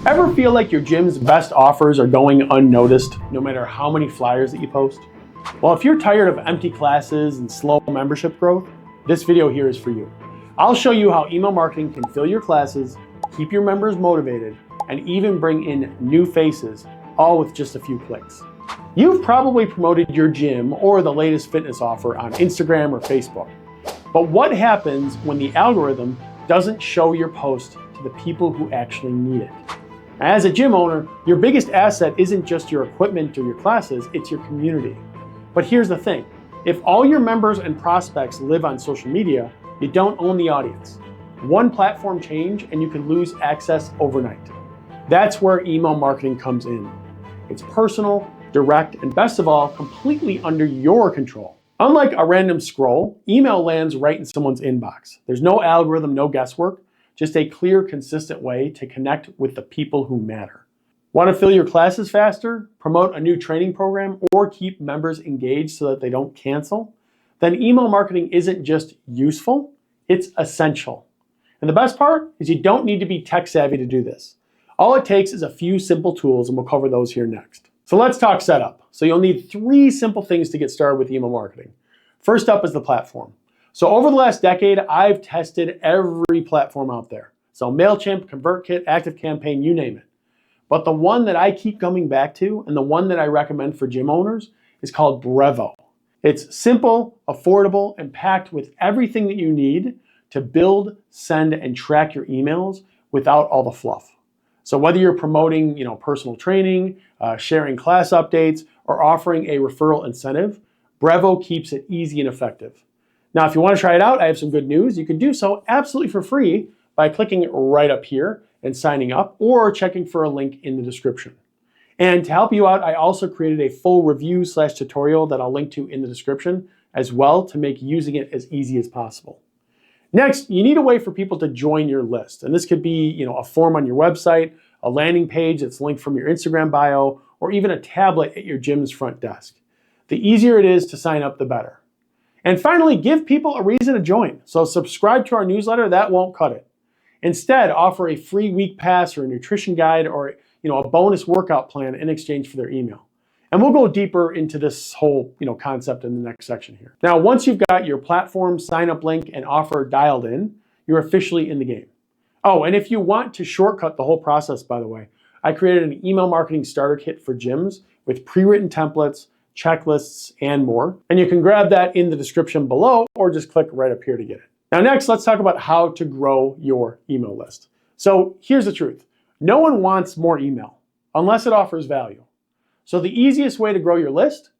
Ever feel like your gym's best offers are going unnoticed, no matter how many flyers that you post? Well, if you're tired of empty classes and slow membership growth, this video here is for you. I'll show you how email marketing can fill your classes, keep your members motivated, and even bring in new faces, all with just a few clicks. You've probably promoted your gym or the latest fitness offer on Instagram or Facebook. But what happens when the algorithm doesn't show your post to the people who actually need it? As a gym owner, your biggest asset isn't just your equipment or your classes, it's your community. But here's the thing, if all your members and prospects live on social media, you don't own the audience. One platform change and you can lose access overnight. That's where email marketing comes in. It's personal, direct, and best of all, completely under your control. Unlike a random scroll, email lands right in someone's inbox. There's no algorithm, no guesswork. Just a clear, consistent way to connect with the people who matter. Want to fill your classes faster, promote a new training program, or keep members engaged so that they don't cancel? Then email marketing isn't just useful, it's essential. And the best part is you don't need to be tech savvy to do this. All it takes is a few simple tools, and we'll cover those here next. So let's talk setup. So you'll need 3 simple things to get started with email marketing. First up is the platform. So over the last decade, I've tested every platform out there. So MailChimp, ConvertKit, ActiveCampaign, you name it. But the one that I keep coming back to and the one that I recommend for gym owners is called Brevo. It's simple, affordable, and packed with everything that you need to build, send, and track your emails without all the fluff. So whether you're promoting, personal training, sharing class updates, or offering a referral incentive, Brevo keeps it easy and effective. Now, if you want to try it out, I have some good news. You can do so absolutely for free by clicking right up here and signing up or checking for a link in the description. And to help you out, I also created a full review/tutorial that I'll link to in the description as well to make using it as easy as possible. Next, you need a way for people to join your list. And this could be, a form on your website, a landing page that's linked from your Instagram bio, or even a tablet at your gym's front desk. The easier it is to sign up, the better. And finally, give people a reason to join. So subscribe to our newsletter, that won't cut it. Instead, offer a free week pass or a nutrition guide or a bonus workout plan in exchange for their email. And we'll go deeper into this whole concept in the next section here. Now, once you've got your platform, sign up link, and offer dialed in, you're officially in the game. Oh, and if you want to shortcut the whole process, by the way, I created an email marketing starter kit for gyms with pre-written templates, checklists, and more. And you can grab that in the description below or just click right up here to get it. Now next, let's talk about how to grow your email list. So here's the truth. No one wants more email unless it offers value. So the easiest way to grow your list,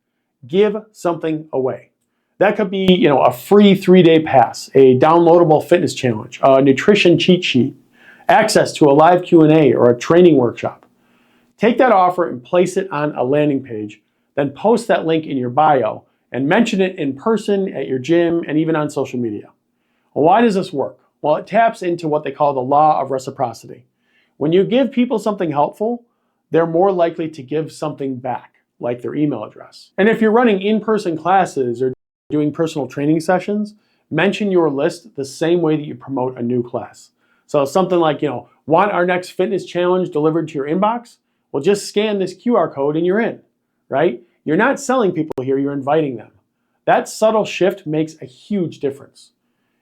give something away. That could be, a free 3-day pass, a downloadable fitness challenge, a nutrition cheat sheet, access to a live Q&A or a training workshop. Take that offer and place it on a landing page, then post that link in your bio and mention it in person at your gym and even on social media. Well, why does this work? Well, it taps into what they call the law of reciprocity. When you give people something helpful, they're more likely to give something back, like their email address. And if you're running in-person classes or doing personal training sessions, mention your list the same way that you promote a new class. So something like, want our next fitness challenge delivered to your inbox? Well, just scan this QR code and you're in, right? You're not selling people here, you're inviting them. That subtle shift makes a huge difference.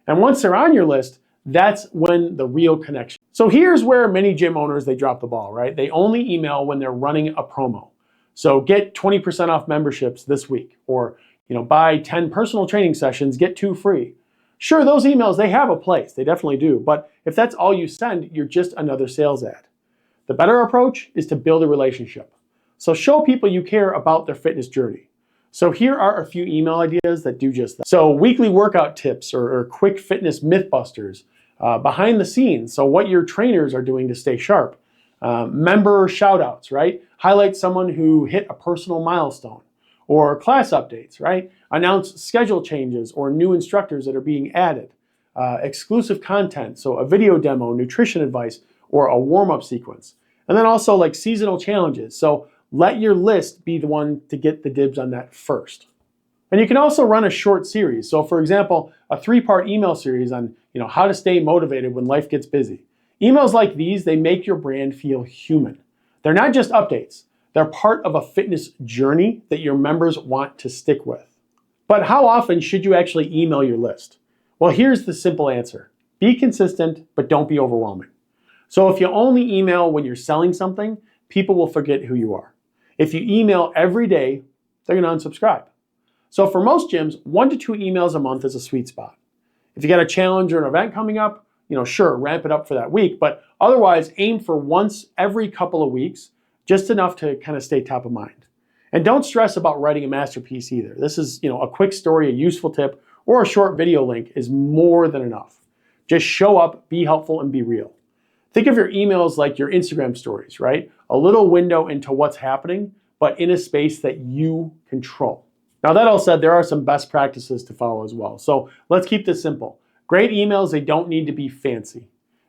And once they're on your list, that's when the real connection. So here's where many gym owners, they drop the ball, right? They only email when they're running a promo. So get 20% off memberships this week, or buy 10 personal training sessions, get 2 free. Sure, those emails, they have a place, they definitely do. But if that's all you send, you're just another sales ad. The better approach is to build a relationship. So show people you care about their fitness journey. So here are a few email ideas that do just that. So weekly workout tips or quick fitness mythbusters, behind the scenes, so what your trainers are doing to stay sharp. Member shout-outs, right? Highlight someone who hit a personal milestone. Or class updates, right? Announce schedule changes or new instructors that are being added. Exclusive content, so a video demo, nutrition advice, or a warm-up sequence. And then also like seasonal challenges. So let your list be the one to get the dibs on that first. And you can also run a short series. So for example, a 3-part email series on how to stay motivated when life gets busy. Emails like these, they make your brand feel human. They're not just updates. They're part of a fitness journey that your members want to stick with. But how often should you actually email your list? Well, here's the simple answer. Be consistent, but don't be overwhelming. So if you only email when you're selling something, people will forget who you are. If you email every day, they're going to unsubscribe. So for most gyms, 1 to 2 emails a month is a sweet spot. If you got a challenge or an event coming up, sure, ramp it up for that week, but otherwise aim for once every couple of weeks, just enough to kind of stay top of mind. And don't stress about writing a masterpiece either. This is, a quick story, a useful tip, or a short video link is more than enough. Just show up, be helpful, and be real. Think of your emails like your Instagram stories, right? A little window into what's happening, but in a space that you control. Now that all said, there are some best practices to follow as well. So let's keep this simple. Great emails, they don't need to be fancy,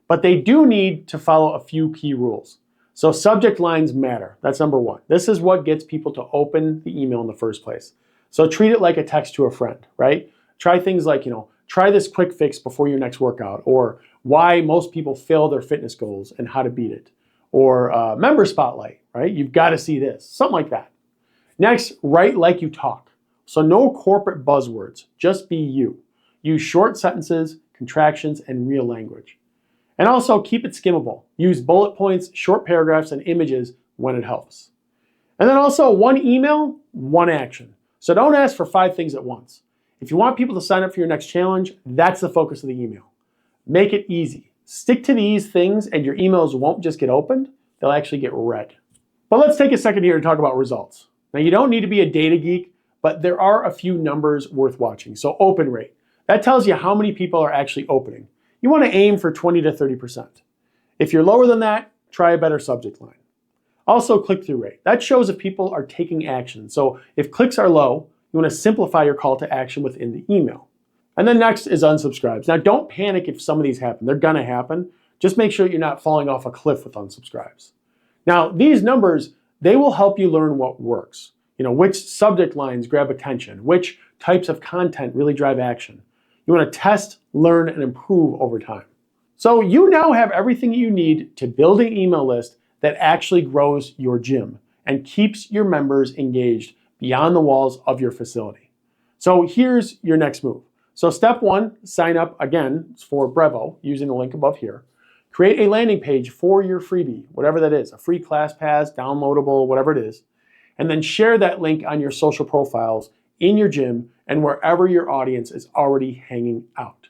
but they do need to follow a few key rules. So subject lines matter. That's number 1. This is what gets people to open the email in the first place. So treat it like a text to a friend, right? Try things like, try this quick fix before your next workout, or why most people fail their fitness goals and how to beat it, or member spotlight, right? You've got to see this, something like that. Next, write like you talk. So no corporate buzzwords, just be you. Use short sentences, contractions, and real language. And also keep it skimmable. Use bullet points, short paragraphs, and images when it helps. And then also 1 email, 1 action. So don't ask for 5 things at once. If you want people to sign up for your next challenge, that's the focus of the email. Make it easy. Stick to these things and your emails won't just get opened, they'll actually get read. But let's take a second here to talk about results. Now you don't need to be a data geek, but there are a few numbers worth watching. So open rate. That tells you how many people are actually opening. You want to aim for 20 to 30%. If you're lower than that, try a better subject line. Also click-through rate. That shows if people are taking action. So if clicks are low, you want to simplify your call to action within the email. And then next is unsubscribes. Now don't panic if some of these happen. They're gonna happen. Just make sure you're not falling off a cliff with unsubscribes. Now these numbers, they will help you learn what works. Which subject lines grab attention, which types of content really drive action. You want to test, learn, and improve over time. So you now have everything you need to build an email list that actually grows your gym and keeps your members engaged beyond the walls of your facility. So here's your next move. So step 1, sign up again for Brevo using the link above here. Create a landing page for your freebie, whatever that is, a free class pass, downloadable, whatever it is. And then share that link on your social profiles in your gym and wherever your audience is already hanging out.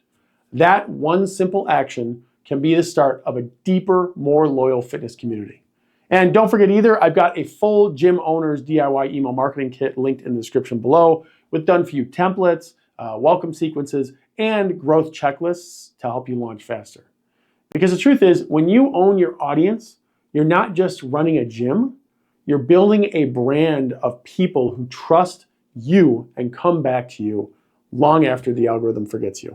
That one simple action can be the start of a deeper, more loyal fitness community. And don't forget either, I've got a full gym owner's DIY email marketing kit linked in the description below with done-for-you templates, welcome sequences, and growth checklists to help you launch faster. Because the truth is, when you own your audience, you're not just running a gym, you're building a brand of people who trust you and come back to you long after the algorithm forgets you.